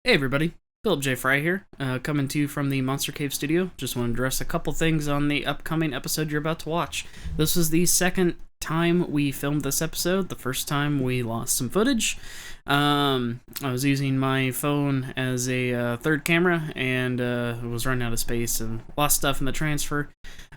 Hey everybody, Philip J. Fry here, coming to you from the Monster Cave studio. Just want to address a couple things on the upcoming episode you're about to watch. This was the second time we filmed this episode. The first time we lost some footage. I was using my phone as a third camera and it was running out of space and lost stuff in the transfer.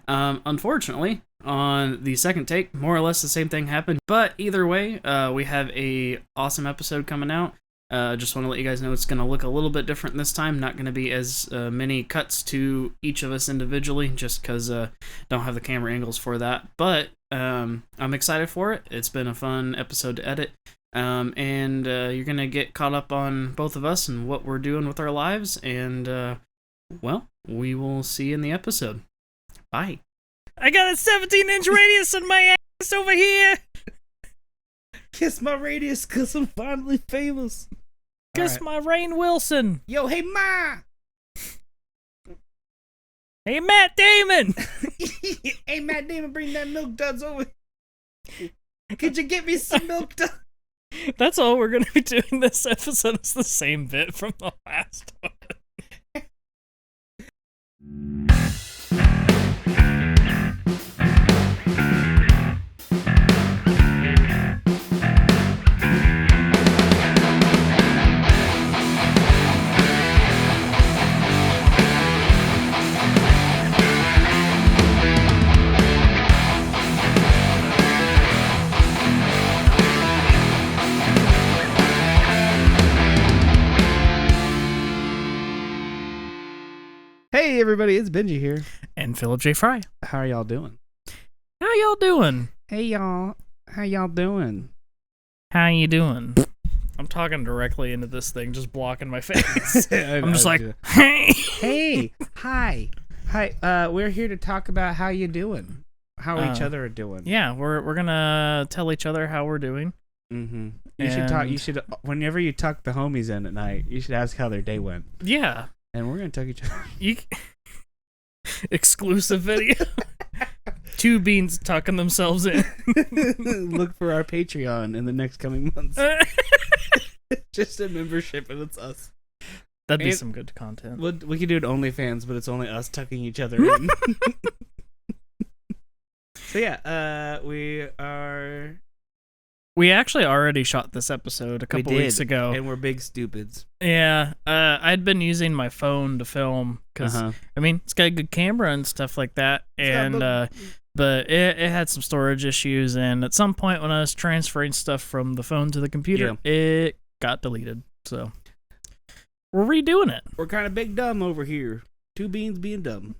Unfortunately, on the second take, more or less the same thing happened. But either way, we have a awesome episode coming out. Just want to let you guys know it's going to look a little bit different this time. Not going to be as many cuts to each of us individually, just because don't have the camera angles for that. But I'm excited for it. It's been a fun episode to edit. And you're going to get caught up on both of us and what we're doing with our lives. And, well, we will see you in the episode. Bye. I got a 17-inch radius in my ass over here. Kiss my radius because I'm finally famous. Kiss my Rainn Wilson. Yo, hey, Ma. Hey, Matt Damon. Hey, Matt Damon, bring that milk duds over. Could you get me some milk duds? That's all we're going to be doing this episode. It's the same bit from the last one. Hey, everybody, it's Benji here. And Philip J. Fry. How are y'all doing? How y'all doing? Hey, y'all. How y'all doing? How you doing? I'm talking directly into this thing, just blocking my face. I'm just like, hey. Hey, hi. Hi, we're here to talk about how you doing. How each other are doing. Yeah, we're going to tell each other how we're doing. Mm-hmm. You should, whenever you tuck the homies in at night, you should ask how their day went. Yeah. And we're going to tuck each other. Exclusive video. Two beans tucking themselves in. Look for our Patreon in the next coming months. Just a membership, and it's us. That'd be some good content. We could do it OnlyFans, but it's only us tucking each other in. So yeah, we actually already shot this episode a couple weeks ago. And we're big stupids. Yeah, I'd been using my phone to film because I mean it's got a good camera and stuff like that, but it had some storage issues, and at some point when I was transferring stuff from the phone to the computer, it got deleted. So we're redoing it. We're kind of big dumb over here. Two beans being dumb.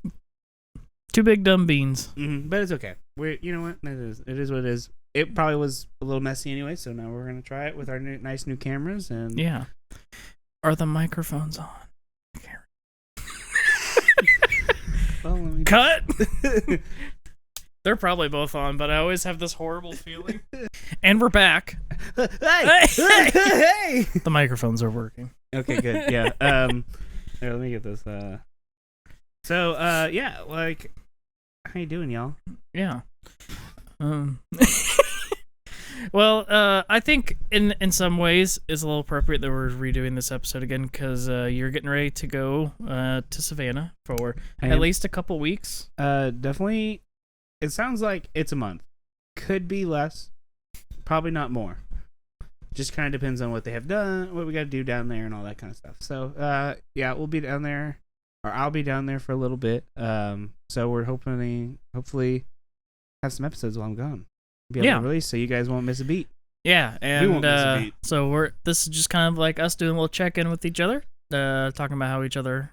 Two big dumb beans. Mm-hmm, but it's okay. You know what? It is what it is. It probably was a little messy anyway, so now we're gonna try it with our nice new cameras. And yeah, are the microphones on? Well, Cut. They're probably both on, but I always have this horrible feeling. And we're back. Hey! The microphones are working. Okay, good. Yeah. Here, let me get this. Yeah, like, how you doing, y'all? Yeah. Well, I think in some ways it's a little appropriate that we're redoing this episode again because you're getting ready to go to Savannah for at least a couple weeks. Definitely. It sounds like it's a month. Could be less. Probably not more. Just kind of depends on what they have done, what we got to do down there, and all that kind of stuff. So, yeah, we'll be down there, or I'll be down there for a little bit. So we're hopefully have some episodes while I'm gone. Be able to release so you guys won't miss a beat. Yeah, and we won't miss a beat. So this is just kind of like us doing a little check-in with each other, talking about how each other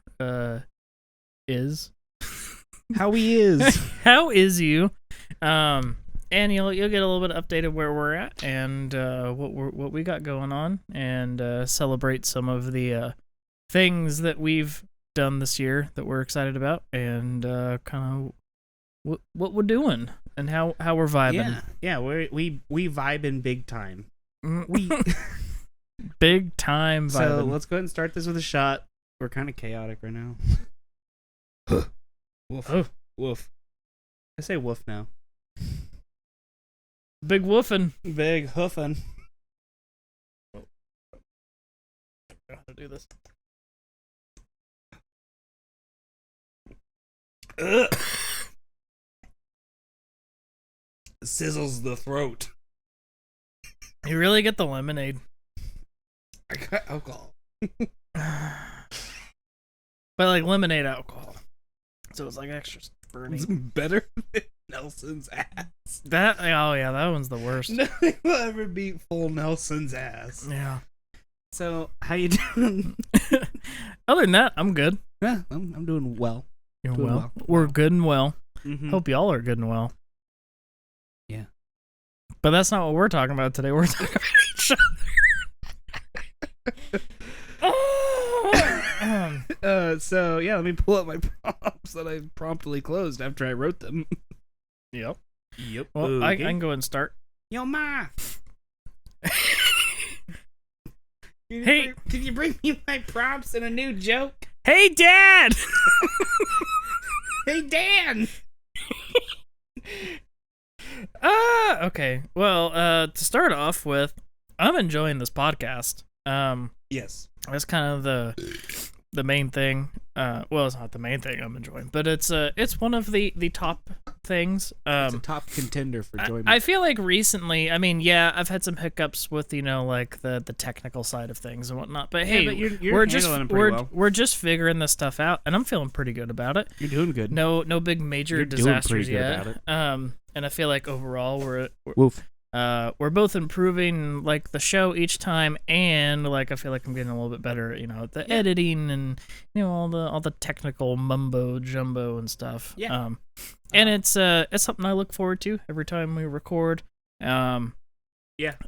is. How he is. How is you? And you'll get a little bit updated where we're at and what we got going on, and celebrate some of the things that we've done this year that we're excited about, and kind of what we're doing and how we're vibing. Yeah, we vibing big time. We big time vibing. So let's go ahead and start this with a shot. We're kind of chaotic right now. Woof. Oh. Woof. I say woof now. Big woofing. Big hoofing. How to do this? Sizzles the throat. You really get the lemonade. I got alcohol. But like lemonade alcohol. So it's like extra It's burning. better than Nelson's ass. That one's the worst. Nothing will ever beat full Nelson's ass. Yeah. So, how you doing? Other than that, I'm good. Yeah, I'm doing well. You're Doing well. well. We're good and well. Mm-hmm. Hope y'all are good and well. Yeah. But that's not what we're talking about today. We're talking about each other. So yeah, let me pull up my prompts that I promptly closed after I wrote them. Yep. Yep. Well, I can go ahead and start. Yo, ma. Hey. Can you bring me my prompts and a new joke? Hey, Dad! Hey, Dan. Okay. Well, to start off with, I'm enjoying this podcast. Yes. That's kind of the main thing. Well, it's not the main thing I'm enjoying, but it's one of the top things. It's a top contender for enjoyment. I feel like recently, I mean, yeah, I've had some hiccups with like the technical side of things and whatnot. But hey, but you're we're just handling it pretty well. we're just figuring this stuff out, and I'm feeling pretty good about it. You're doing good. No big major You're doing disasters pretty good yet. about it. And I feel like overall Woof. we're both improving like the show each time, and like I feel like I'm getting a little bit better, at the editing and all the technical mumbo jumbo and stuff. Yeah. And it's something I look forward to every time we record. Yeah.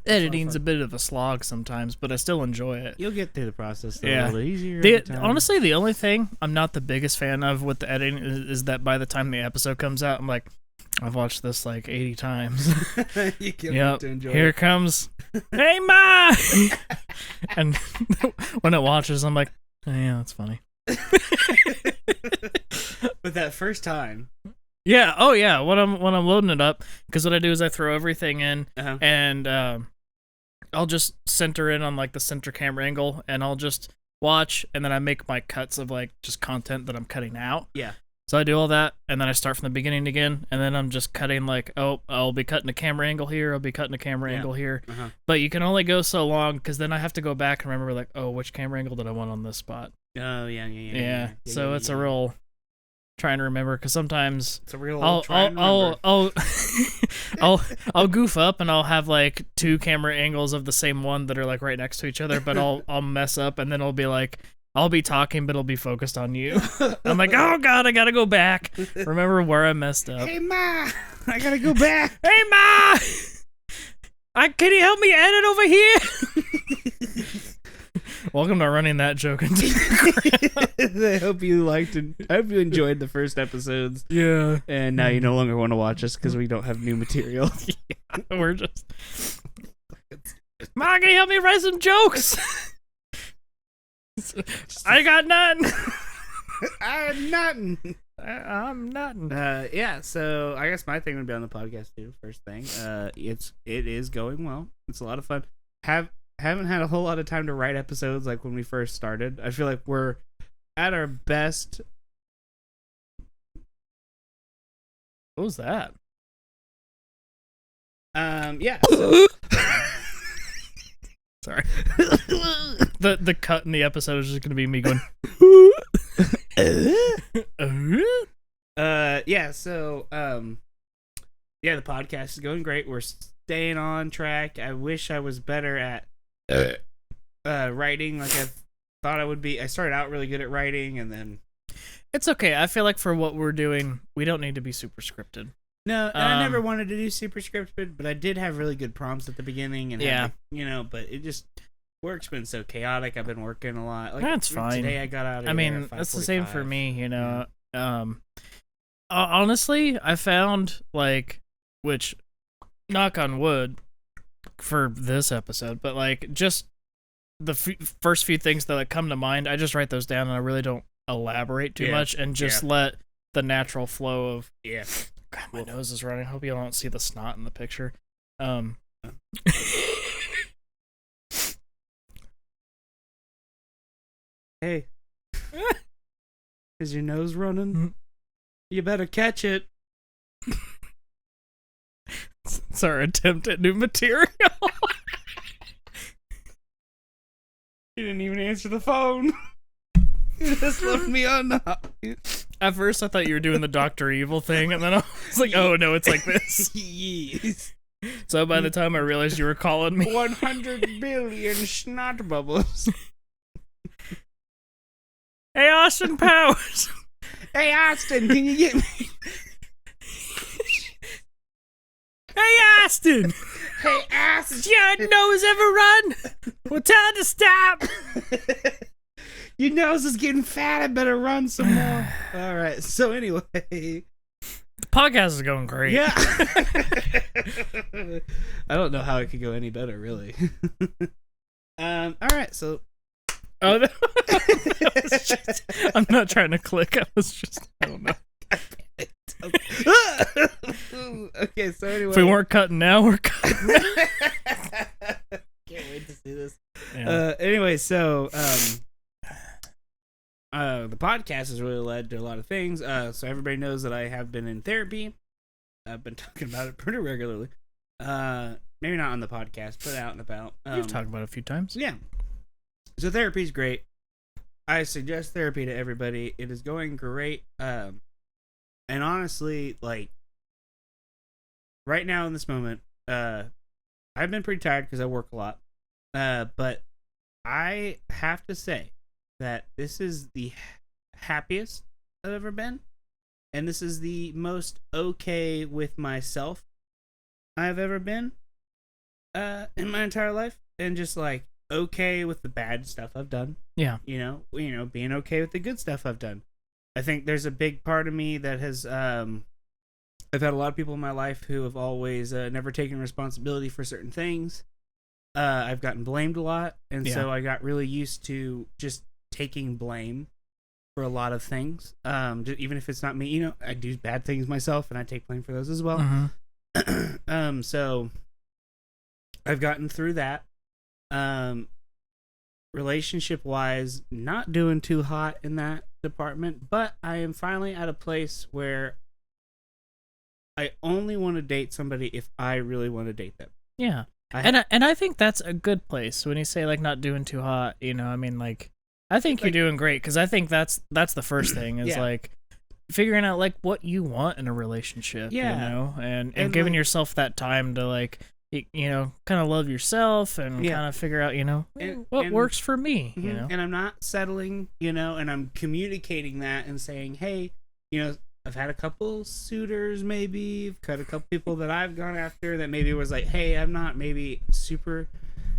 Editing's a bit of a slog sometimes, but I still enjoy it. You'll get through the process though, Yeah. a little easier. every time. Honestly, the only thing I'm not the biggest fan of with the editing is that by the time the episode comes out, I'm like, I've watched this like 80 times. You can't Yep. to enjoy Here it. comes, hey ma! And when it watches, I'm like, oh, yeah, that's funny. But that first time, Yeah. Oh yeah. When I'm loading it up, because what I do is I throw everything in, uh-huh. and I'll just center in on like the center camera angle, and I'll just watch, and then I make my cuts of like just content that I'm cutting out. Yeah. So I do all that, and then I start from the beginning again, and then I'm just cutting like, oh, I'll be cutting a camera angle here, I'll be cutting a camera angle here. Uh-huh. But you can only go so long, because then I have to go back and remember like, oh, which camera angle did I want on this spot? Oh yeah. Yeah. So it's a real trying to remember, because sometimes It's a real. I'll goof up and I'll have like two camera angles of the same one that are like right next to each other, but I'll mess up, and then I'll be like, I'll be talking, but it'll be focused on you. I'm like, oh god, I gotta go back. Remember where I messed up. Hey ma, I gotta go back. Hey ma, can you help me edit over here? Welcome to running that joke into I hope you liked it. I hope you enjoyed the first episodes. Yeah. And now you no longer want to watch us because we don't have new material. We're just, Ma, can you help me write some jokes? I got none. I'm nothing. I'm nothing. Yeah, so I guess my thing would be on the podcast too. First thing, it is going well. It's a lot of fun. Haven't had a whole lot of time to write episodes like when we first started. I feel like we're at our best. What was that? Yeah. So. Sorry. The cut in the episode is just gonna be me going. Yeah. So yeah, the podcast is going great. We're staying on track. I wish I was better at writing like I thought I would be. I started out really good at writing, and then It's okay. I feel like for what we're doing, we don't need to be super scripted. no, and I never wanted to do super scripted, but I did have really good prompts at the beginning, and Yeah. but it just work's been so chaotic. I've been working a lot. Like That's fine. Today I got out of I here mean, at that's the same for 5:45. me, honestly, I found like, which, knock on wood, for this episode, but like just the first few things that come to mind, I just write those down, and I really don't elaborate too Yeah. much, and just let the natural flow of. Yeah. God, my nose is running. I hope you don't see the snot in the picture. Hey. Is your nose running? You better catch it. It's our attempt at new material. You didn't even answer the phone. You just left me on. At first, I thought you were doing the Dr. Evil thing, and then I was like, oh, no, it's like this. Yes. So by the time I realized you were calling me... 100 billion snot bubbles. Hey, Austin Powers! Hey, Austin, can you get me? Hey, Austin! Hey, Austin! Your nose ever run? Well, tell it to stop! Your nose is getting fat. I better run some more. All right. So anyway, The podcast is going great. yeah. I don't know how it could go any better, really. All right. So. Oh, I'm not trying to click. I don't know. Okay. So anyway, If we weren't cutting now, we're cutting. Can't wait to see this. Yeah. Anyway, so the podcast has really led to a lot of things. So everybody knows that I have been in therapy. I've been talking about it pretty regularly. Maybe not on the podcast, but out and about. You've talked about it a few times. Yeah. So therapy's great. I suggest therapy to everybody. It is going great. And honestly, like right now in this moment, I've been pretty tired because I work a lot. But I have to say that this is the happiest I've ever been, and this is the most okay with myself I've ever been in my entire life, and just like okay with the bad stuff I've done. Yeah. You know, being okay with the good stuff I've done. I think there's a big part of me that has I've had a lot of people in my life who have always never taken responsibility for certain things. I've gotten blamed a lot, and so I got really used to just taking blame for a lot of things. Even if it's not me, you know, I do bad things myself, and I take blame for those as well. Mm-hmm. So I've gotten through that. Relationship wise, not doing too hot in that department, but I am finally at a place where I only want to date somebody if I really want to date them. Yeah. And I think that's a good place when you say like not doing too hot, you know. I mean, like I think you're doing great, because I think that's the first thing is like figuring out like what you want in a relationship, you know, and giving yourself that time to like you know, kind of love yourself and kind of figure out, you know, what works for me, you know. And I'm not settling, you know, and I'm communicating that and saying, hey, you know, I've had a couple suitors, maybe I've cut a couple people that I've gone after that maybe was like, hey, I'm not maybe super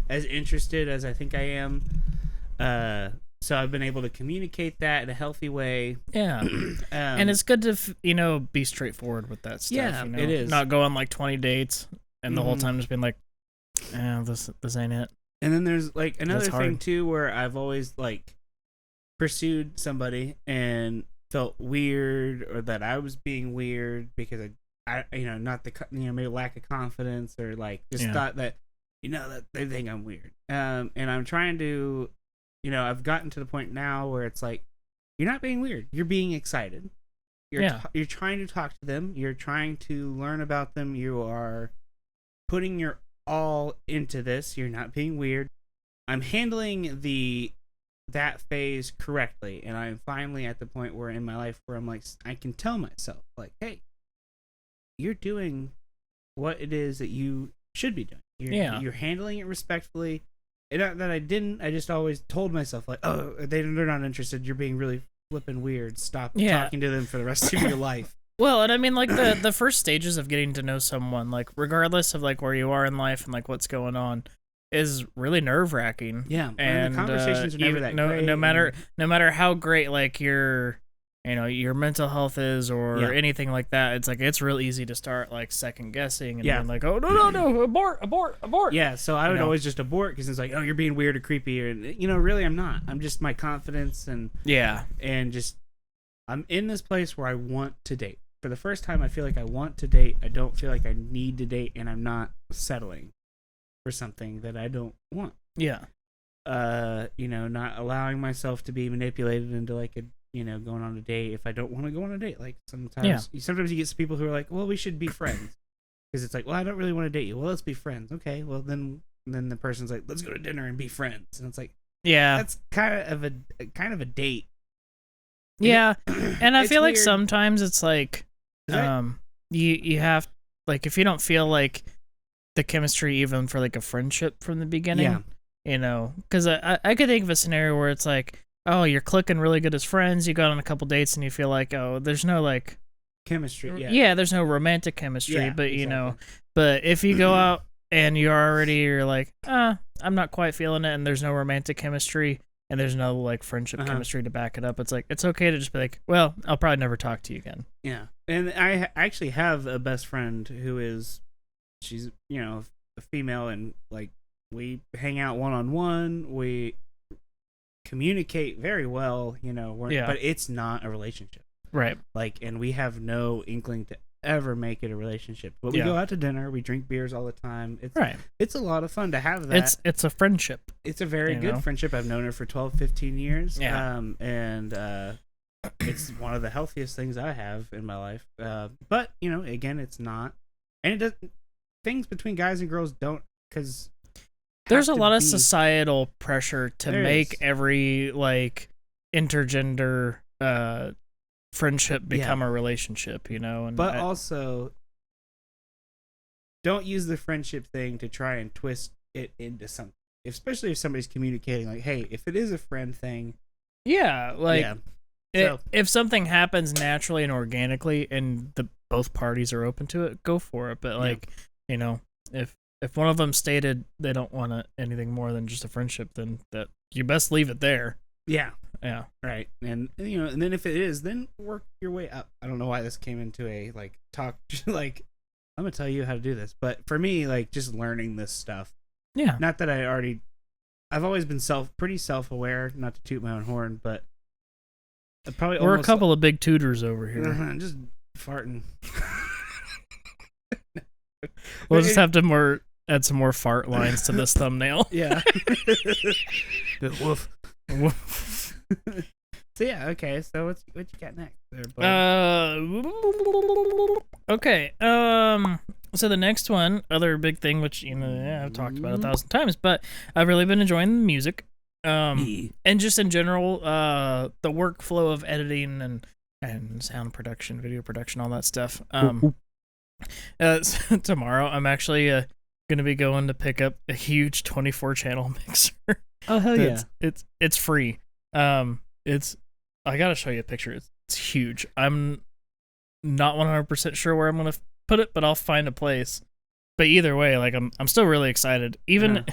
as interested as I think I am. So I've been able to communicate that in a healthy way. Yeah. And it's good to, you know, be straightforward with that stuff. Yeah, you know? it is. Not go on like 20 dates and the whole time just being like, this ain't it. And then there's like another That's thing hard. too, where I've always like pursued somebody and felt weird, or that I was being weird because I you know, not the, you know, maybe lack of confidence, or like just thought that, you know, that they think I'm weird. And I'm trying to, you know, I've gotten to the point now where it's like, you're not being weird, you're being excited. You're trying to talk to them, you're trying to learn about them, you are putting your all into this, you're not being weird. I'm handling that phase correctly, and I'm finally at the point where in my life where I'm like, I can tell myself like, hey, you're doing what it is that you should be doing. You're handling it respectfully. And not that I didn't, I just always told myself like, oh, they're not interested, you're being really flipping weird, stop talking to them for the rest of your life. Well, and I mean, like, the first stages of getting to know someone, like, regardless of, like, where you are in life and, like, what's going on, is really nerve-wracking. Yeah, and the conversations are never that great. No matter how great, like, your mental health is or anything like that, it's, like, it's real easy to start, like, second-guessing and being like, oh, no, abort. Yeah, so I would always just abort, because it's like, oh, you're being weird or creepy, or, you know, really I'm not. I'm just my confidence and just, I'm in this place where I want to date. For the first time, I feel like I want to date. I don't feel like I need to date, and I'm not settling for something that I don't want. Yeah. You know, not allowing myself to be manipulated into like a going on a date if I don't want to go on a date. Like sometimes you get some people who are like, well, we should be friends. Because it's like, well, I don't really want to date you. Well, let's be friends. Okay, well, then the person's like, let's go to dinner and be friends. And it's like, yeah, that's kind of a date. Yeah, and I feel like weird. sometimes it's like, you have, like, if you don't feel like the chemistry even for like a friendship from the beginning, because I could think of a scenario where it's like, oh, you're clicking really good as friends, you got on a couple dates and you feel like, oh, there's no like chemistry. Yeah, there's no romantic chemistry, but exactly. But if you go out and you're like, I'm not quite feeling it, and there's no romantic chemistry, and there's no like friendship chemistry to back it up, it's like, it's okay to just be like, well, I'll probably never talk to you again. Yeah, and I actually have a best friend she's a female, and like we hang out one-on-one, we communicate very well, but it's not a relationship. Right. Like, and we have no inkling to ever make it a relationship. But we go out to dinner, we drink beers all the time. It's a lot of fun to have that. It's a friendship. It's a very good friendship. I've known her for 12, 15 years. Yeah. And it's one of the healthiest things I have in my life. But, again, it's not. And it doesn't, things between guys and girls don't, because there's a lot of societal pressure to make every like intergender friendship become a relationship, and but also don't use the friendship thing to try and twist it into something, especially if somebody's communicating like, hey, if it is a friend thing, if something happens naturally and organically and both parties are open to it, go for it. But if one of them stated they don't want anything more than just a friendship, then that you best leave it there. Yeah. Right. And and then if it is, then work your way up. I don't know why this came into a like talk like I'm gonna tell you how to do this, but for me, like just learning this stuff. Yeah. Not that I've always been pretty self-aware, not to toot my own horn, but we're a couple of big tutors over here. Just farting. We'll just have to add some more fart lines to this thumbnail. Yeah. Woof. So okay. So what you got next there, buddy? Okay. So the next one, other big thing, which I've talked about 1,000 times, but I've really been enjoying the music, and just in general, the workflow of editing and sound production, video production, all that stuff. So tomorrow, I'm actually going to be going to pick up a huge 24-channel mixer. Oh hell yeah! It's free. I gotta show you a picture. It's huge. I'm not 100% sure where I'm gonna put it, but I'll find a place. But either way, like I'm still really excited. Even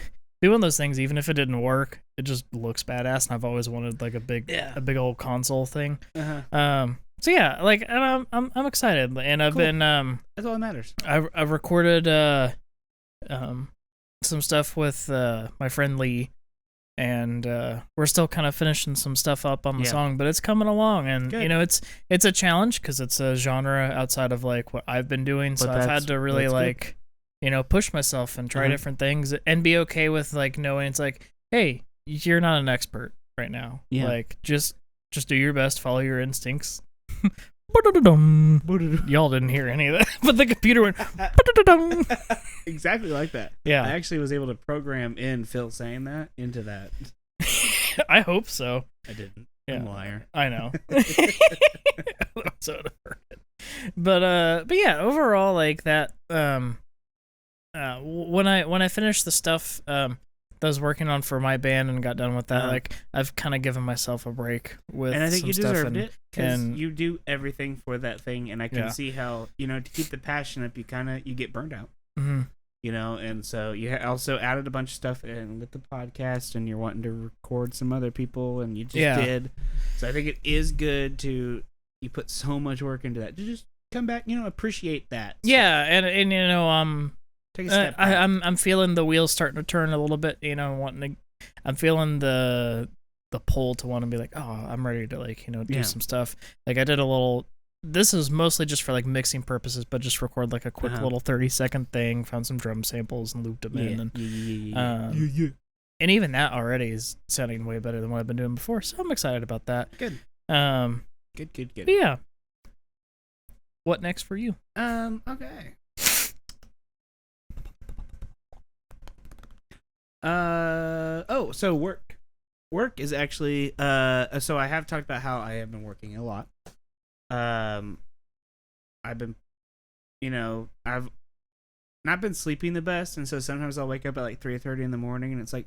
doing those things, even if it didn't work, it just looks badass. And I've always wanted like a big old console thing. So yeah, like, and I'm excited, and I've been that's all that matters. I've recorded some stuff with my friend Lee, and we're still kind of finishing some stuff up on the song, but it's coming along, and it's a challenge because it's a genre outside of like what I've been doing, so I've had to really like push myself and try different things and be okay with like knowing it's like, hey, you're not an expert right now, like just do your best, follow your instincts. Y'all didn't hear any of that, but the computer went exactly like that. Yeah, I actually was able to program in Phil saying that into that. I hope so. I didn't. Yeah. I'm a liar. I know. So but yeah, overall, like that. When I finished the stuff that I was working on for my band and got done with that, like I've kind of given myself a break with, and I think some you stuff deserved it because and you do everything for that thing, and I can see how to keep the passion up, you get burned out. Mm-hmm. And so you also added a bunch of stuff in with the podcast, and you're wanting to record some other people, and you just did. So I think it is good you put so much work into that to just come back, appreciate that. Yeah, and take a step back. I'm feeling the wheels starting to turn a little bit. I'm feeling the pull to want to be like, oh, I'm ready to like do some stuff. Like I did a little. This is mostly just for like mixing purposes, but just record like a quick little 30-second thing. Found some drum samples and looped them in, and even that already is sounding way better than what I've been doing before. So I'm excited about that. Good. Good. But yeah. What next for you? Okay. So work is actually so I have talked about how I have been working a lot. I've been, I've not been sleeping the best, and so sometimes I'll wake up at like 3:30 in the morning, and it's like,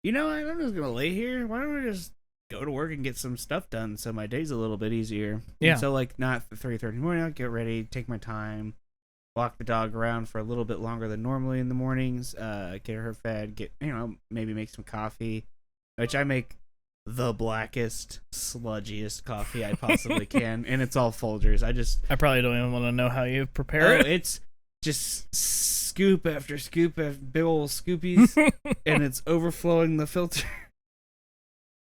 I'm just gonna lay here. Why don't I just go to work and get some stuff done so my day's a little bit easier? Yeah. And so like not 3:30 in the morning, I'll get ready, take my time, walk the dog around for a little bit longer than normally in the mornings, get her fed, maybe make some coffee, which I make the blackest, sludgiest coffee I possibly can, and it's all Folgers. I probably don't even want to know how you prepare it. It's just scoop after scoop after big ol' scoopies, and it's overflowing the filter,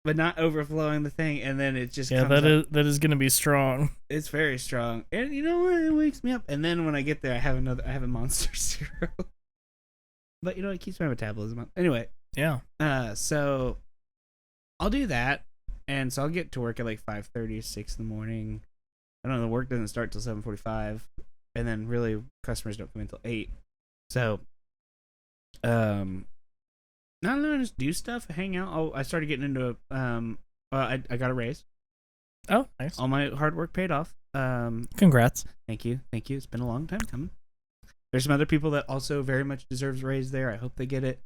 but not overflowing the thing, and then it just comes up. That is gonna be strong. It's very strong, and you know what? It wakes me up, and then when I get there, I have a Monster Zero, but it keeps my metabolism up. Anyway, yeah. So I'll do that, and so I'll get to work at like 5:30, 6 in the morning. I don't know, the work doesn't start till 7:45, and then really customers don't come in until 8. So, I don't know, just do stuff, hang out. Oh, I started getting into I got a raise. Oh, nice. All my hard work paid off. Congrats. Thank you. It's been a long time coming. There's some other people that also very much deserves a raise there. I hope they get it.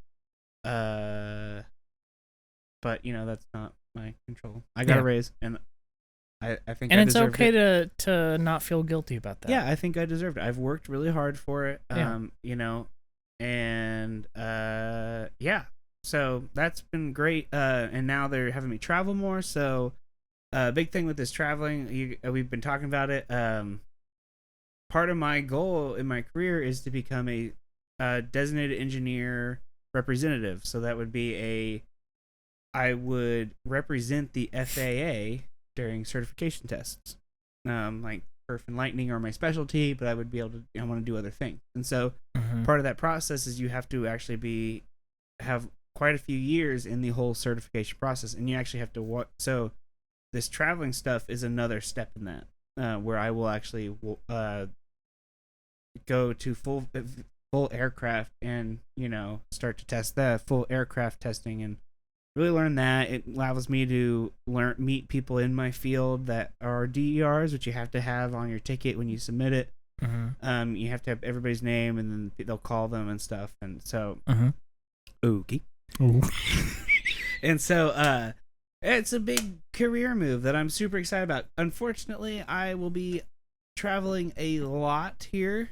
But that's not my control. I got a raise, and I think. And I it's deserved okay it. to not feel guilty about that. Yeah, I think I deserved it. I've worked really hard for it. And yeah. So that's been great. And now they're having me travel more. So, big thing with this traveling, we've been talking about it. Part of my goal in my career is to become a designated engineer representative. So that would be I would represent the FAA during certification tests. Like Earth and Lightning are my specialty, but I would be able to. I want to do other things, and so part of that process is you have to actually have quite a few years in the whole certification process, and you actually have to So this traveling stuff is another step in that, where I will actually go to full aircraft and start to test the full aircraft testing and really learn that. It allows me to meet people in my field that are DERs, which you have to have on your ticket when you submit it. You have to have everybody's name, and then they'll call them and stuff. And so, okay. And so, it's a big career move that I'm super excited about. Unfortunately, I will be traveling a lot here.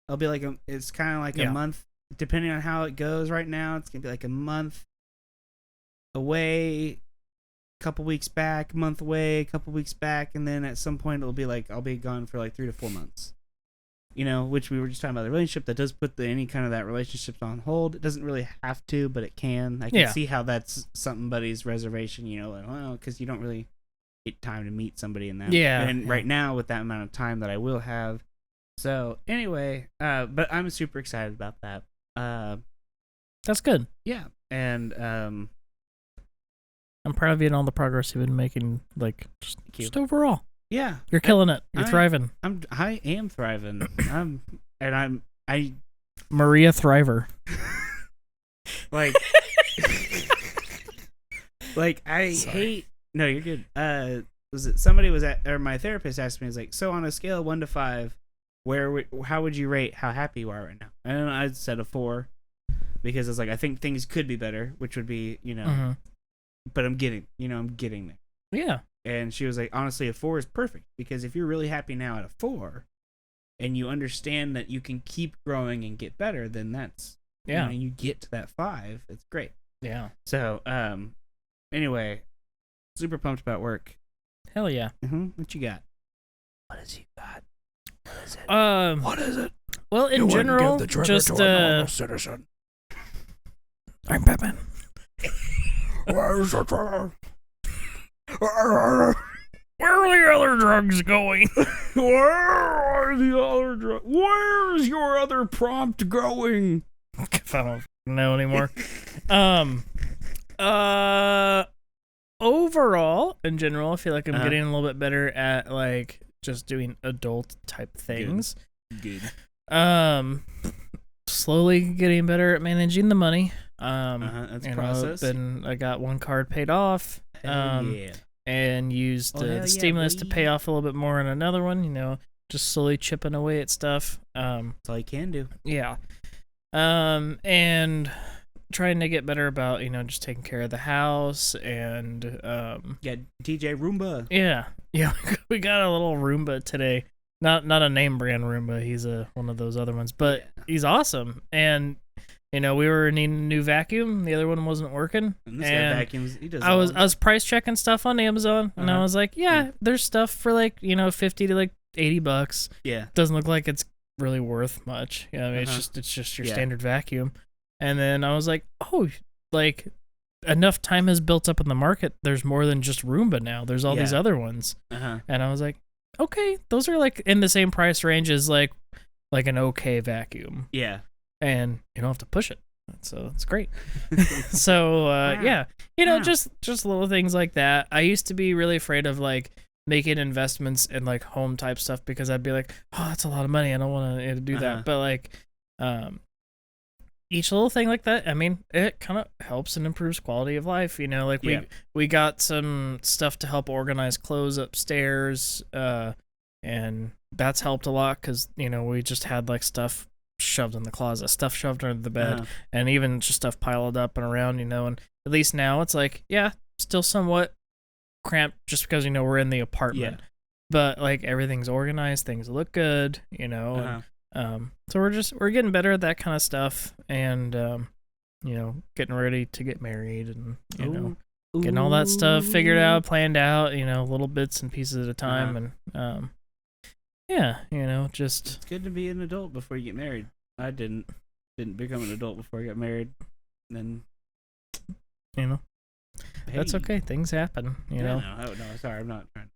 I'll be like it's kind of like a month, depending on how it goes. Right now, it's gonna be like a month away, couple weeks back, month away, couple weeks back, and then at some point it'll be like I'll be gone for like 3 to 4 months. Which we were just talking about, the relationship that does put any kind of that relationship on hold. It doesn't really have to, but it can. I can see how that's somebody's reservation. Because you don't really get time to meet somebody in that. Yeah. And right now, with that amount of time that I will have. So anyway, but I'm super excited about that. That's good. Yeah, and I'm proud of you and all the progress you've been making, like just overall. Yeah, you're killing it. You're thriving. I am thriving. I Maria Thriver. like I hate. No, you're good. My therapist asked me, so on a scale of 1 to 5, how would you rate how happy you are right now? And I said a 4 because it's I think things could be better, which would be but I'm getting there. Yeah. And she was like, honestly, a 4 is perfect, because if you're really happy now at a 4 and you understand that you can keep growing and get better, then that's, you get to that 5. It's great. Yeah. So, anyway, super pumped about work. Hell yeah. What you got? What has you got? What is it? What is it? Well, in general, just citizen. I'm Batman. Where's the trigger? Where are the other drugs going? Where are the other drugs? Where's your other prompt going? I don't know anymore. overall, in general, I feel like I'm Uh-huh. getting a little bit better at like just doing adult type things. Good. Slowly getting better at managing the money. That's you know, process. I got one card paid off. Hell yeah. And used Oh, hell the yeah, stimulus to boy. pay off a little bit more on another one. You know, just slowly chipping away at stuff. That's all you can do. Yeah. And trying to get better about, you know, just taking care of the house and Yeah, TJ Roomba. yeah. We got a little Roomba today. Not a name brand Roomba. He's one of those other ones, but he's awesome. And you know, we were needing a new vacuum. The other one wasn't working. And this and guy vacuums. He does. I was price checking stuff on Amazon, and I Uh-huh. was like, yeah, there's stuff for like, you know, $50 to like $80. Yeah. Doesn't look like it's really worth much. You know, I mean, Uh-huh. it's just your Yeah. standard vacuum. And then I was like, oh, like enough time has built up in the market. There's more than just Roomba now. There's all these Yeah. other ones. Uh-huh. And I was like, okay, those are like in the same price range as like an okay vacuum, Yeah. and you don't have to push it. So it's great. So yeah, you know, Wow. just little things like that. I used to be really afraid of like making investments in like home type stuff because I'd be like, oh, that's a lot of money. I don't want to do Uh-huh. that. But like, each little thing like that, I mean, it kind of helps and improves quality of life. You know, like Yeah. we got some stuff to help organize clothes upstairs, and that's helped a lot because you know we just had like stuff shoved in the closet, stuff shoved under the bed, Uh-huh. and even just stuff piled up and around, you know. And at least now it's like, yeah, still somewhat cramped just because, you know, we're in the apartment. Yeah. But like everything's organized, things look good, you know. Uh-huh. And, so we're getting better at that kind of stuff, and you know, getting ready to get married, and you know, getting all that stuff figured out, planned out, you know, little bits and pieces at a time. And yeah, you know, just It's good to be an adult before you get married. I didn't become an adult before I got married. And you know, that's hey. okay. Things happen, you Yeah, know. no, sorry, I'm not trying.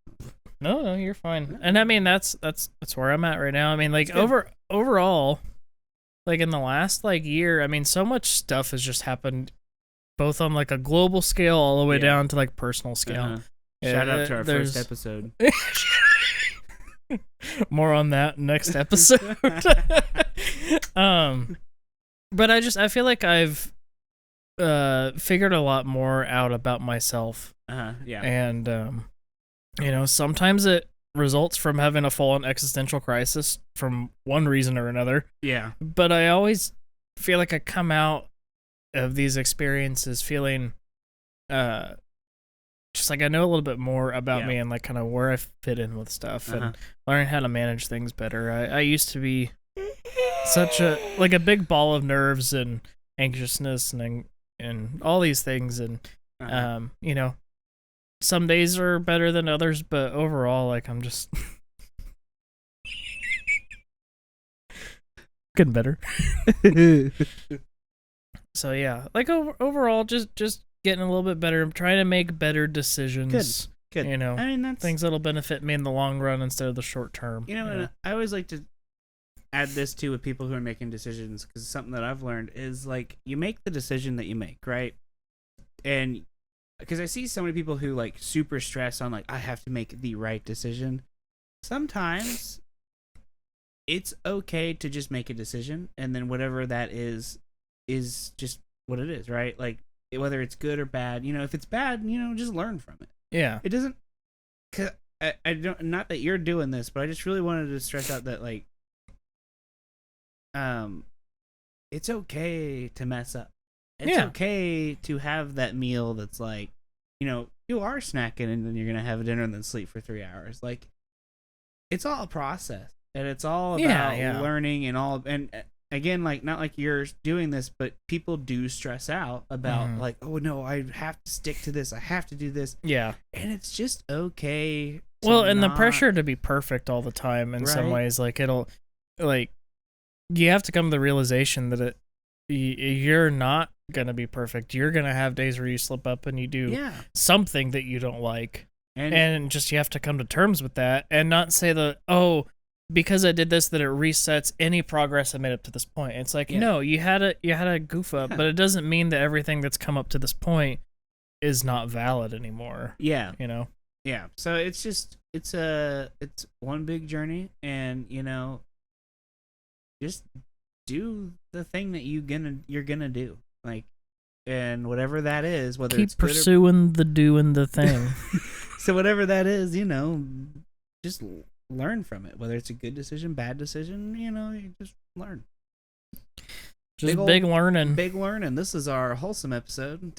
No, you're fine. And I mean, that's where I'm at right now. I mean, like It's good. overall, like in the last like year, I mean, so much stuff has just happened, both on like a global scale all the way Yeah. down to like personal scale. Uh-huh. Shout out to our There's- first episode. More on that next episode. But I feel like I've figured a lot more out about myself. Yeah. And you know, sometimes it results from having a full-on existential crisis from one reason or another. Yeah. But I always feel like I come out of these experiences feeling just like I know a little bit more about Yeah. me and like kind of where I fit in with stuff Uh-huh. and learn how to manage things better. I used to be such a big ball of nerves and anxiousness and all these things, and Uh-huh. you know, some days are better than others, but overall, like I'm just getting better. So yeah, like overall, just getting a little bit better. I'm trying to make better decisions. Good. You know, I mean, that's things that'll benefit me in the long run instead of the short term. You know, and I always like to add this too with people who are making decisions, because something that I've learned is like you make the decision that you make, right? And because I see so many people who like super stress on like I have to make the right decision. Sometimes it's okay to just make a decision, and then whatever that is just what it is, right? Like whether it's good or bad. You know, if it's bad, you know, just learn from it. Yeah. It doesn't. Cause I don't. Not that you're doing this, but I just really wanted to stress out that like, it's okay to mess up. It's okay to have that meal that's like, you know, you are snacking and then you're gonna have dinner and then sleep for 3 hours. Like, it's all a process, and it's all about learning and all. And again, like not like you're doing this, but people do stress out about like, oh no, I have to stick to this. I have to do this. Yeah. And it's just okay. Well, and the pressure to be perfect all the time in some ways, like it'll, like, you have to come to the realization that you're not gonna be perfect. You're gonna have days where you slip up and you do something that you don't like, and just you have to come to terms with that and not say that, oh, because I did this that it resets any progress I made up to this point. It's like, no, you had a goof up, but it doesn't mean that everything that's come up to this point is not valid anymore. Yeah. You know. Yeah. So it's one big journey, and just do the thing that you're gonna do, like, and whatever that is, whether Keep it's good pursuing doing the thing. so whatever that is, just learn from it. Whether it's a good decision, bad decision, you just learn. Just big learning. Big learning. This is our wholesome episode.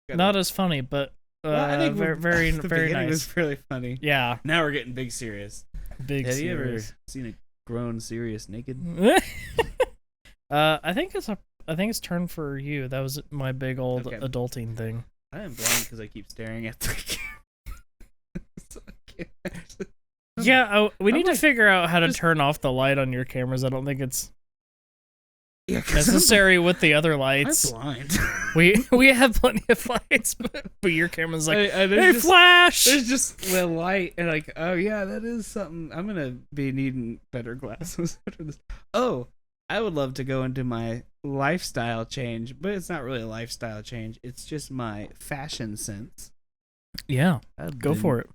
Not as funny, but I think very the very beginning nice. was really funny. Yeah. Now we're getting big serious. Have you ever seen a grown serious naked? I think it's turn for you. That was my big old adulting thing. I am blind because I keep staring at the camera. We need to figure out how to turn off the light on your cameras. I don't think it's necessary with the other lights. I'm blind. we have plenty of lights, but your camera's like, hey, flash! There's just the light, and like, oh yeah, that is something. I'm gonna be needing better glasses after this. Oh, I would love to go into my lifestyle change, but it's not really a lifestyle change. It's just my fashion sense. Yeah, go for it.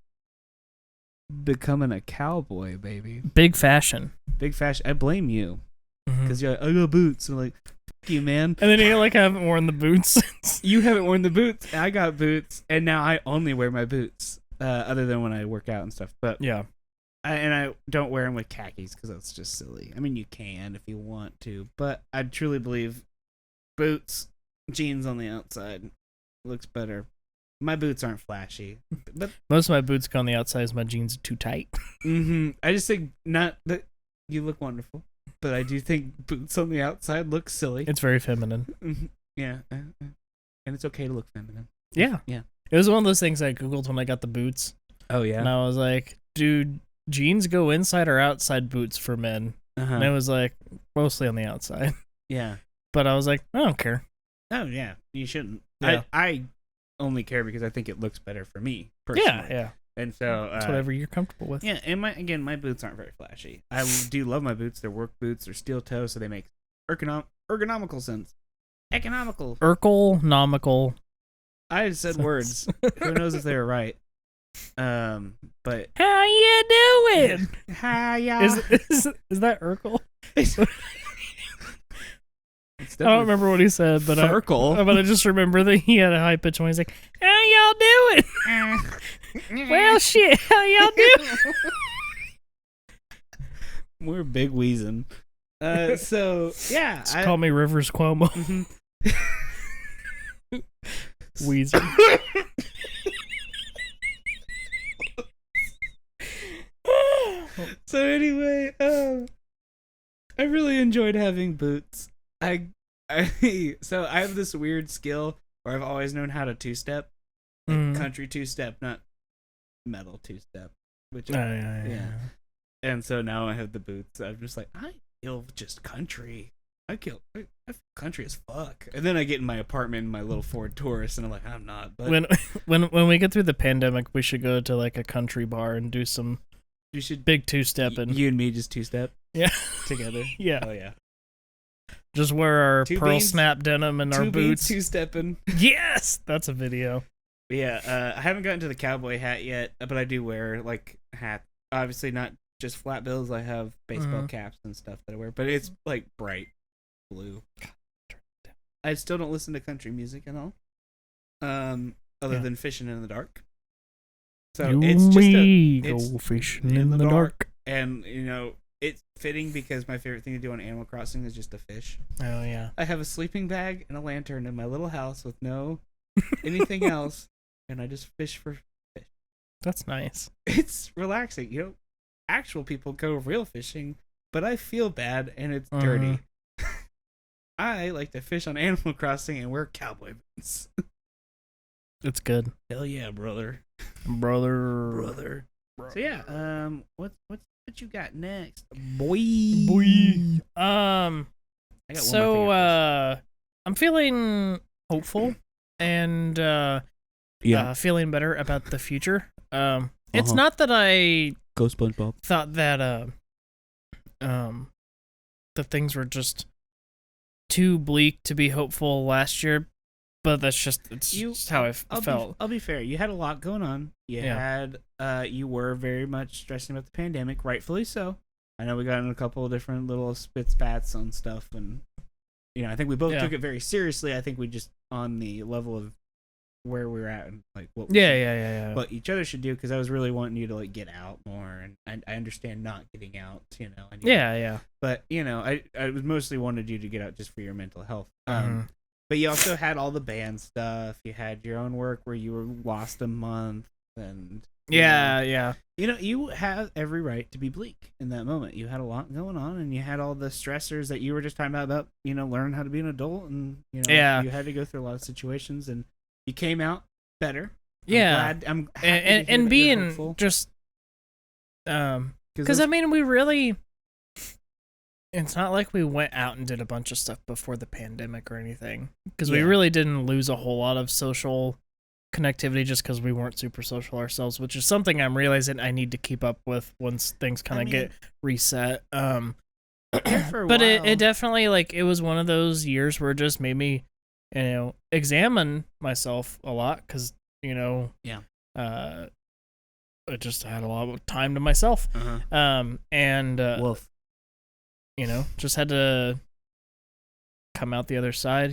Becoming a cowboy, baby. Big fashion. Big fashion. I blame you. Because you're like, I got boots. I'm like, fuck you, man. And then you I haven't worn the boots since. You haven't worn the boots. I got boots. And now I only wear my boots. Other than when I work out and stuff. But yeah. I don't wear them with khakis because that's just silly. I mean, you can if you want to. But I truly believe boots, jeans on the outside looks better. My boots aren't flashy. But most of my boots go on the outside as my jeans are too tight. I just think not that you look wonderful. But I do think boots on the outside look silly. It's very feminine. Yeah. And it's okay to look feminine. Yeah. Yeah. It was one of those things I Googled when I got the boots. Oh, yeah? And I was like, dude, jeans go inside or outside boots for men? And it was like, mostly on the outside. Yeah. But I was like, I don't care. Oh, yeah. You shouldn't. Yeah. I only care because I think it looks better for me, personally. Yeah. And so it's whatever you're comfortable with. Yeah, and my boots aren't very flashy. I do love my boots. They're work boots. They're steel toe, so they make ergonomical sense. Economical. Ergonomical. I said words. Who knows if they were right? But how you doing? How ya? Is that Urkel? I don't remember what he said, but I just remember that he had a high pitch when he's like, "How y'all doing?" Well, shit, how y'all doing? We're big wheezing. So yeah, call me Rivers Cuomo. Wheezing. So anyway, I really enjoyed having boots. So I have this weird skill where I've always known how to two-step, country two-step, not metal two-step. Which yeah. And so now I have the boots. I'm just like, I feel just country. I feel country as fuck. And then I get in my apartment in my little Ford Taurus, and I'm like, I'm not. But when we get through the pandemic, we should go to like a country bar and do some. You should big two-stepping. You and me just two-step. Yeah. Together. Yeah. Oh yeah. Just wear our pearl snap denim and our boots. Two-stepping. Yes, that's a video. But yeah, I haven't gotten to the cowboy hat yet, but I do wear like hat. Obviously not just flat bills. I have baseball caps and stuff that I wear, but it's like bright blue. I still don't listen to country music at all, other than fishing in the dark. So it's just go fishing in the dark. And it's fitting because my favorite thing to do on Animal Crossing is just to fish. Oh yeah. I have a sleeping bag and a lantern in my little house with no anything else, and I just fish for fish. That's nice. It's relaxing. Actual people go real fishing, but I feel bad and it's dirty. I like to fish on Animal Crossing and wear cowboy boots. It's good. Hell yeah, brother. Brother. So yeah, what you got next, boy? I got so I'm feeling hopeful and feeling better about the future. It's not that I go SpongeBob thought that the things were just too bleak to be hopeful last year, but it's just how I felt. I'll be fair. You had a lot going on. You were very much stressing about the pandemic, rightfully so. I know we got in a couple of different little spats on stuff, and I think we both took it very seriously. I think we just on the level of where we're at and like what what each other should do, because I was really wanting you to like get out more, and I understand not getting out, but I was mostly wanted you to get out just for your mental health. But you also had all the band stuff. You had your own work where you were lost a month, and you have every right to be bleak in that moment. You had a lot going on, and you had all the stressors that you were just talking about learning how to be an adult, and you had to go through a lot of situations, and you came out better. I'm happy and being just because we really, it's not like we went out and did a bunch of stuff before the pandemic or anything, because we really didn't lose a whole lot of social connectivity just because we weren't super social ourselves, which is something I'm realizing I need to keep up with once things kind of get reset. But it definitely, it was one of those years where it just made me examine myself a lot, because I just had a lot of time to myself. Just had to come out the other side,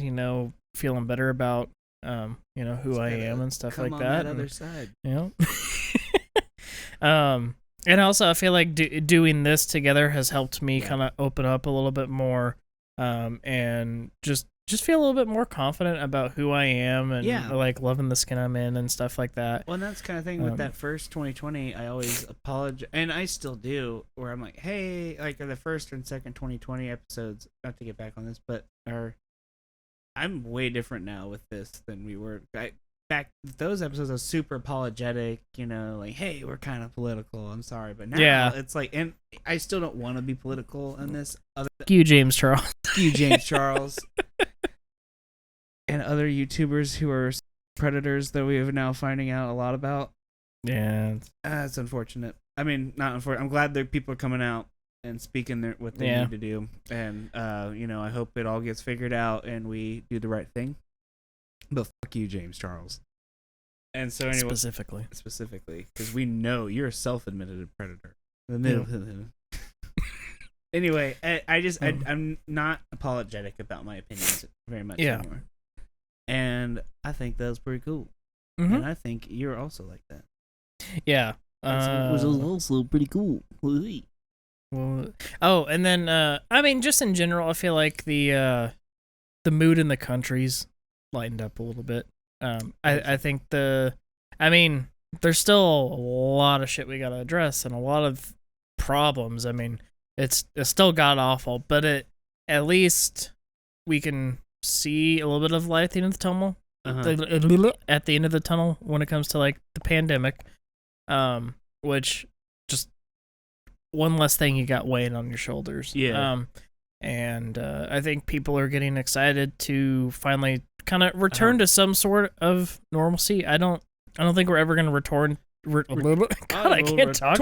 feeling better about who I am and stuff like that. Other side. And also I feel like doing this together has helped me kind of open up a little bit more, and just feel a little bit more confident about who I am, and like loving the skin I'm in and stuff like that. Well, and that's kind of thing with that first 2020. I always apologize, and I still do, where I'm like, hey, like the first and second 2020 episodes, not to get back on this, but I'm way different now with this than we were. Back those episodes, I was super apologetic, like, hey, we're kind of political. I'm sorry, but now it's like, and I still don't want to be political in this. You, James Charles. You, James Charles. And other YouTubers who are predators that we are now finding out a lot about. Yeah. It's unfortunate. I mean, not unfortunate. I'm glad that people are coming out and speaking what they need to do. And, I hope it all gets figured out and we do the right thing. But fuck you, James Charles. And so anyway. Specifically. Because we know you're a self-admitted predator. Anyway, I'm not apologetic about my opinions very much anymore. And I think that was pretty cool. And I think you're also like that. Yeah. Which is also pretty cool. And then, just in general, I feel like the mood in the country's lightened up a little bit. I think there's still a lot of shit we gotta address and a lot of problems. It's still god awful, but at least we can see a little bit of light at the end of the tunnel. At the end of the tunnel when it comes to like the pandemic, which just one less thing you got weighing on your shoulders. And I think people are getting excited to finally kind of return to some sort of normalcy. I don't think we're ever going to return. God, I can't talk.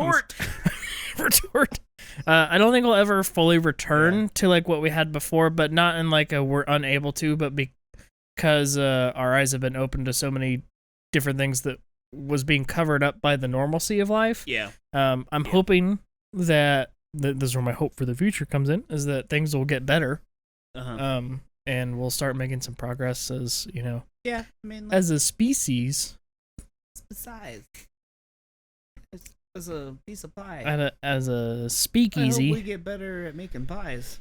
Retort. I don't think we'll ever fully return to like what we had before, but not in like a we're unable to, but because our eyes have been open to so many different things that was being covered up by the normalcy of life. I'm hoping that this is where my hope for the future comes in, is that things will get better. And we'll start making some progress as, as a species. Besides, as a piece of pie. As a speakeasy. I hope we get better at making pies.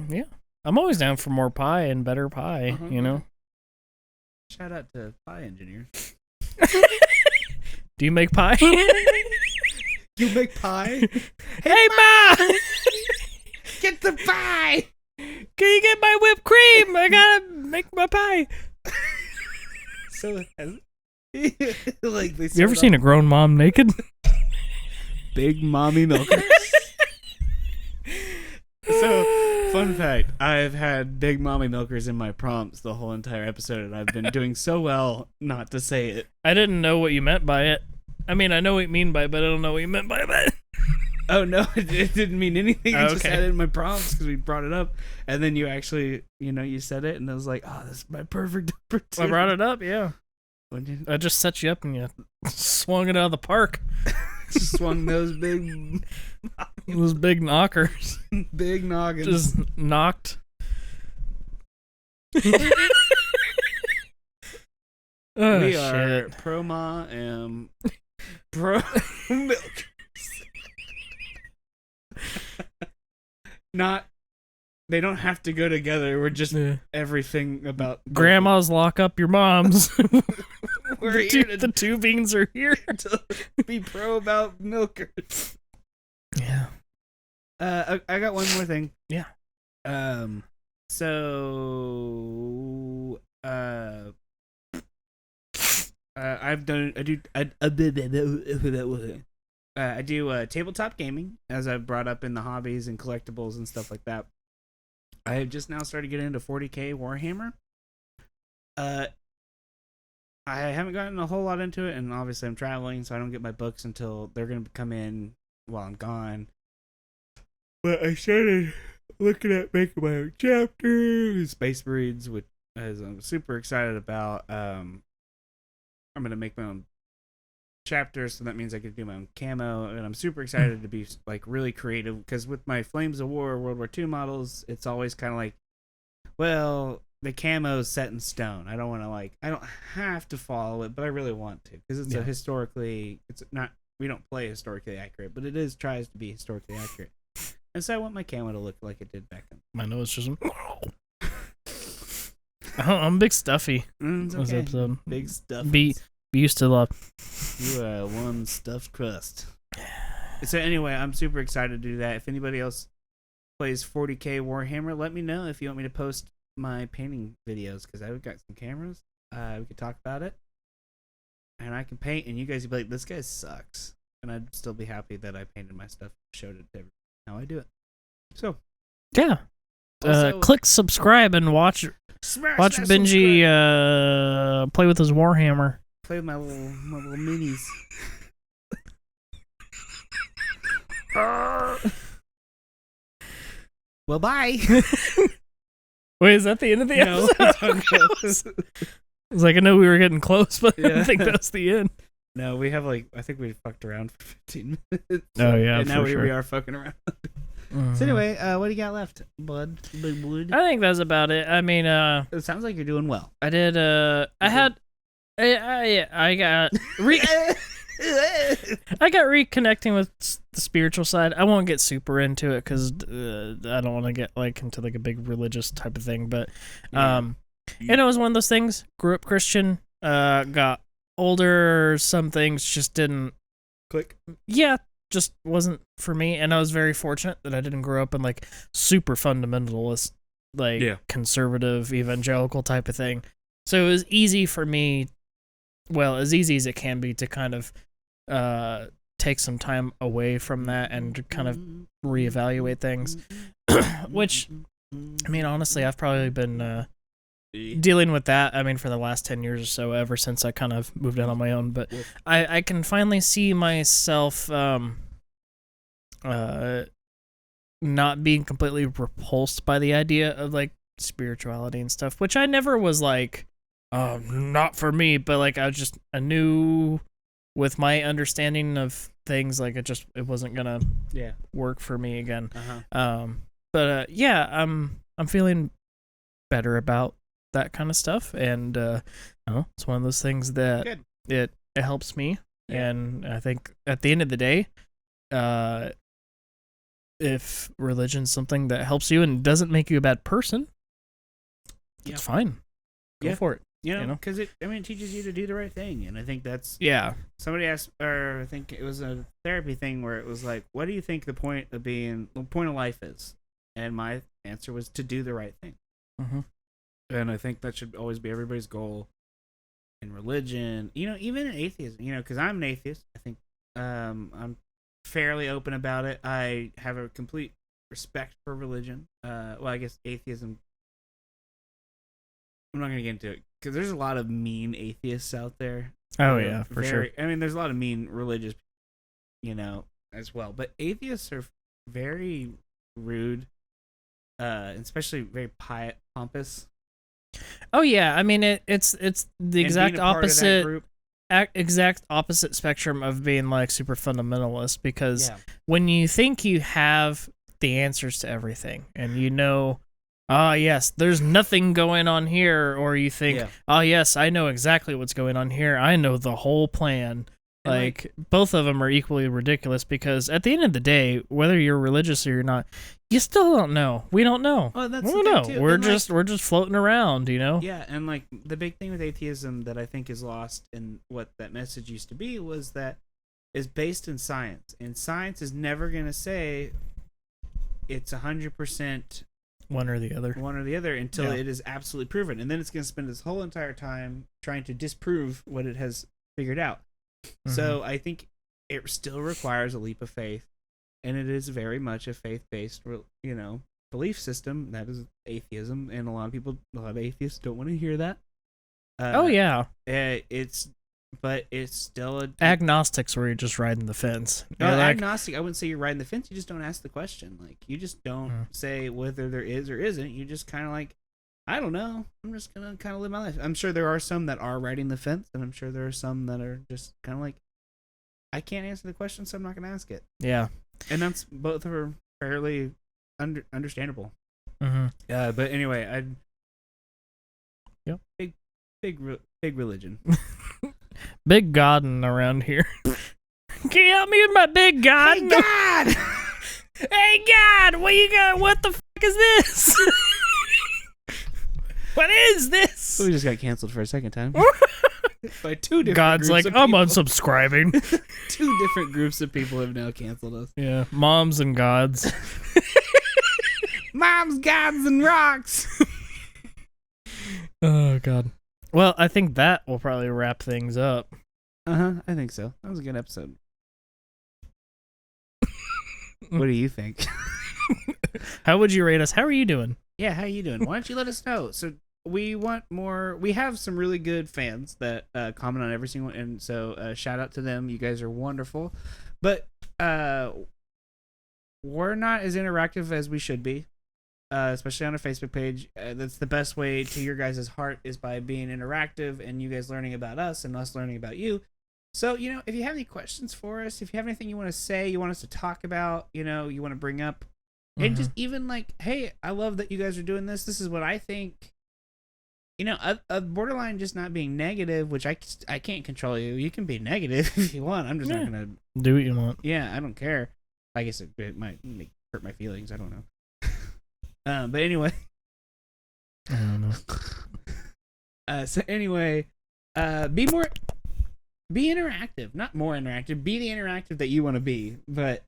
Yeah. I'm always down for more pie and better pie, Shout out to pie engineers. Do you make pie? You make pie? Hey, Ma! Get the pie! Can you get my whipped cream? I gotta make my pie. So, like, you ever seen a grown mom naked? Big mommy milkers. So, fun fact, I've had big mommy milkers in my prompts the whole entire episode, and I've been doing so well not to say it. I didn't know what you meant by it. I mean, I know what you mean by it, but I don't know what you meant by it. Oh no, it didn't mean anything. I just Okay. had it in my prompts because we brought it up, and then you actually, you said it, and I was like, "Oh, this is my perfect opportunity." I brought it up, yeah. When you I just set you up and you swung it out of the park. swung those big knockers. big noggins. Just knocked. Oh, we shit. are pro ma and pro milk. Not. They don't have to go together. We're just Yeah. everything about Grandmas lock up your moms. We're here to The two beans are here. be pro about milkers. Yeah. I got one more thing. Yeah. So I've done I do tabletop gaming, as I've brought up in the hobbies and collectibles and stuff like that. I have just now started getting into 40K Warhammer. I haven't gotten a whole lot into it, and obviously I'm traveling, so I don't get my books until they're going to come in while I'm gone. But I started looking at making my own chapter, Space Breeds, which I'm super excited about. I'm going to make my own chapter, so that means I could do my own camo, and I'm super excited to be like really creative, because with my Flames of War World War II models, it's always kind of like, well, the camo's set in stone. I don't want to I don't have to follow it, but I really want to, because it's it's not, we don't play historically accurate, but tries to be historically accurate. And so I want my camo to look like it did back then. My nose just. I'm big stuffy. It's This okay. episode. Big stuff. Be used to love. You are one stuffed crust. So anyway, I'm super excited to do that. If anybody else plays 40K Warhammer, let me know if you want me to post my painting videos, because I've got some cameras. We could talk about it, and I can paint, and you guys would be like, "This guy sucks," and I'd still be happy that I painted my stuff, showed it to everyone how I do it. So Yeah. Also- Click subscribe and watch smash that Benji subscribe. play with his Warhammer. Play with my little minis. Well, bye. Wait, is that the end of the No, episode? I was like, I know we were getting close, but I Yeah. didn't think that's the end. No, we have I think we fucked around for 15 minutes. Oh, yeah, and now for here sure. we are fucking around. Mhm. So anyway, what do you got left, bud? Big wood. I think that's about it. I mean, It sounds like you're doing well. I did, I got I got reconnecting with the spiritual side. I won't get super into it because I don't want to get into a big religious type of thing. But and it was one of those things. Grew up Christian, got older. Some things just didn't Click. Yeah, just wasn't for me. And I was very fortunate that I didn't grow up in super fundamentalist, conservative evangelical type of thing. So it was easy for me. Well, as easy as it can be to kind of take some time away from that and kind of reevaluate things. Which, I mean, honestly, I've probably been dealing with that, for the last 10 years or so, ever since I kind of moved out on my own. But I can finally see myself not being completely repulsed by the idea of spirituality and stuff, which I never was not for me, but I knew with my understanding of things, it wasn't gonna work for me again. But I'm feeling better about that kind of stuff, and it's one of those things that it helps me, and I think at the end of the day, if religion's something that helps you and doesn't make you a bad person, it's fine. Go for it. Because it teaches you to do the right thing, and I think that's Somebody asked, or I think it was a therapy thing where it was what do you think the point of life is? And my answer was to do the right thing. Mm-hmm. And I think that should always be everybody's goal in religion. Even in atheism. Because I'm an atheist. I think I'm fairly open about it. I have a complete respect for religion. Well, I guess atheism. I'm not going to get into it because there's a lot of mean atheists out there. Oh, yeah, for sure. There's a lot of mean religious, as well. But atheists are very rude, especially very pompous. Oh yeah, I mean it's the And exact being a part of that opposite group, exact opposite spectrum of being like super fundamentalist, because yeah. when you think you have the answers to everything and you know, ah yes, there's nothing going on here, or you think, Yeah. oh yes, I know exactly what's going on here, I know the whole plan. And, Like both of them are equally ridiculous, because at the end of the day, whether you're religious or you're not, you still don't know. We don't know. Oh, that's we the don't thing, know. too. We're And, just floating around, you know. Yeah, and like the big thing with atheism that I think is lost in what that message used to be was that is based in science, and science is never going to say it's 100% One or the other. one or the other until Yeah. it is absolutely proven, and then it's going to spend its whole entire time trying to disprove what it has figured out. So I think it still requires a leap of faith, and it is very much a faith-based, belief system. That is atheism, and a lot of atheists don't want to hear that. Oh yeah. It's still a Agnostics, where you're just riding the fence. You're like, agnostic. I wouldn't say you're riding the fence. You just don't ask the question. Like you just don't say whether there is or isn't. You just kind of like, I don't know. I'm just gonna kind of live my life. I'm sure there are some that are riding the fence, and I'm sure there are some that are just kind of like, I can't answer the question, so I'm not gonna ask it. yeah. And that's both are fairly understandable. Mm-hmm. But anyway, Yep. Big religion. Big Godin around here. Can you help me with my big God? Hey God! Hey God, what you got? What the fuck is this? What is this? We just got canceled for a second time by two different. God's groups like, of I'm people. unsubscribing. Two different groups of people have now canceled us. Yeah, moms and gods. Moms, gods, and rocks. Oh God. Well, I think that will probably wrap things up. I think so. That was a good episode. What do you think? How would you rate us? How are you doing? Yeah, how you doing? Why don't you let us know? So we want more. We have some really good fans that comment on every single, and so shout out to them. You guys are wonderful, but we're not as interactive as we should be, especially on our Facebook page. That's the best way to your guys' heart is by being interactive and you guys learning about us and us learning about you. So, if you have any questions for us, if you have anything you want to say, you want us to talk about, you want to bring up, and just even like, hey, I love that you guys are doing this. This is what I think. A borderline just not being negative, which I can't control you. You can be negative if you want. I'm just not going to. Do what you want. Yeah, I don't care. I guess it might hurt my feelings. I don't know. But anyway. I don't know. So anyway, be interactive, not more interactive. Be the interactive that you want to be. But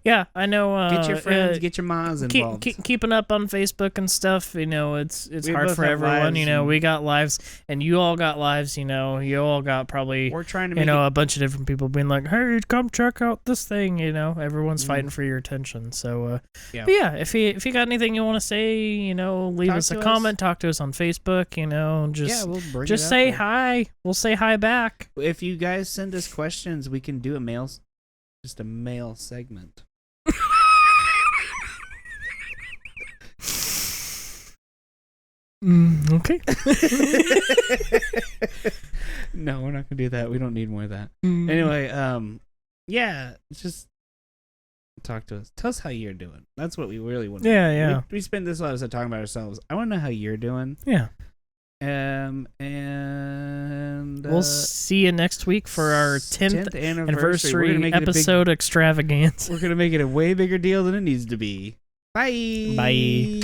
yeah, I know. Get your friends, get your moms involved. Keeping up on Facebook and stuff. It's We hard both for have everyone. lives We got lives, and you all got lives. You all got probably. We're trying to make a bunch of different people being like, "Hey, come check out this thing." Everyone's fighting for your attention. So, yeah. But yeah, if you got anything you want to say, leave Talk us a to us. comment. Talk to us on Facebook. We'll bring just it up say there. hi. We'll say hi back. If you guys send us questions, we can do a mail segment. Okay. No, we're not gonna do that. We don't need more of that. Mm. Anyway, yeah, just talk to us. Tell us how you're doing. That's what we really want. Yeah. We spend this a lot of time talking about ourselves. I want to know how you're doing. Yeah. And We'll see you next week for our 10th anniversary anniversary episode extravaganza. We're gonna make it a way bigger deal than it needs to be. Bye. Bye.